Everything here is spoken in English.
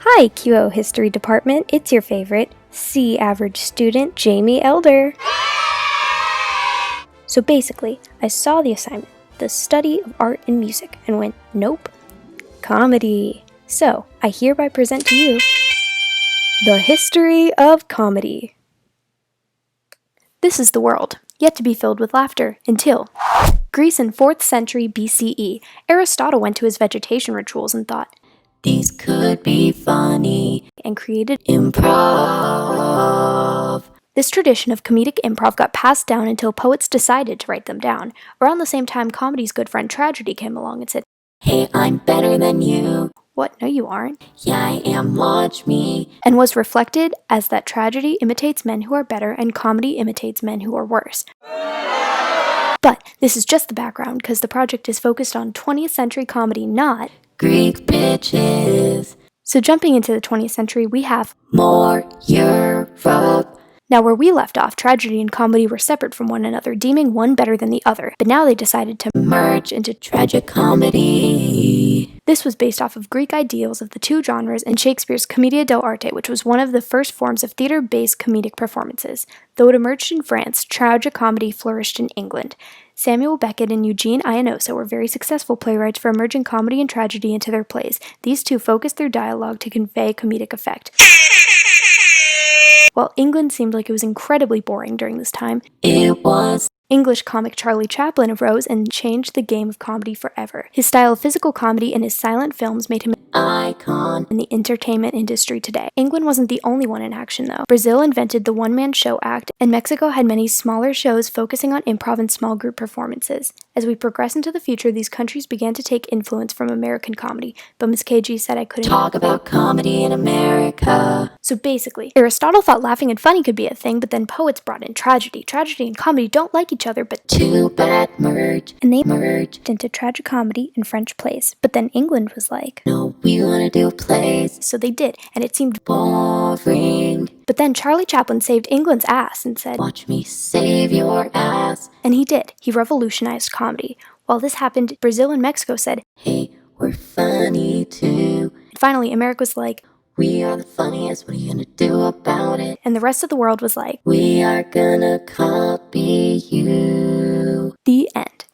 Hi, QO History Department. It's your favorite C average student, Jamie Elder. So basically, I saw the assignment, the study of art and music, and went, nope, comedy. So I hereby present to you the history of comedy. This is the world, yet to be filled with laughter, until Greece in 4th century BCE. Aristotle went to his vegetation rituals and thought, these could be funny, and created improv. This tradition of comedic improv got passed down until poets decided to write them down. Around the same time, comedy's good friend tragedy came along and said, Hey, I'm better than you. What? No, you aren't. Yeah, I am. Watch me. And was reflected as that tragedy imitates men who are better and comedy imitates men who are worse. But this is just the background because the project is focused on 20th century comedy, not Greek bitches. So jumping into the 20th century, we have more Europe. Now, where we left off, tragedy and comedy were separate from one another, deeming one better than the other, but now they decided to merge into tragicomedy. This was based off of Greek ideals of the two genres in Shakespeare's Commedia dell'arte, which was one of the first forms of theater-based comedic performances. Though it emerged in France, tragicomedy flourished in England. Samuel Beckett and Eugene Ionosa were very successful playwrights for merging comedy and tragedy into their plays. These two focused their dialogue to convey comedic effect. While England seemed like it was incredibly boring during this time, it was. English comic Charlie Chaplin arose and changed the game of comedy forever. His style of physical comedy and his silent films made him an icon in the entertainment industry today. England wasn't the only one in action, though. Brazil invented the one-man show act, and Mexico had many smaller shows focusing on improv and small group performances. As we progress into the future, these countries began to take influence from American comedy, but Ms. KG said I couldn't talk about comedy in America. So basically, Aristotle thought laughing and funny could be a thing, but then poets brought in tragedy. Tragedy and comedy don't like each other, but too bad merge. And they merged into tragicomedy and French plays. But then England was like, no, we want to do plays. So they did, and it seemed boring. But then Charlie Chaplin saved England's ass and said, watch me save your ass. And he did. He revolutionized comedy. While this happened, Brazil and Mexico said, hey, we're funny too. And finally, America was like, we are the funniest, what are you gonna do about it? And the rest of the world was like, we are gonna copy you. The end.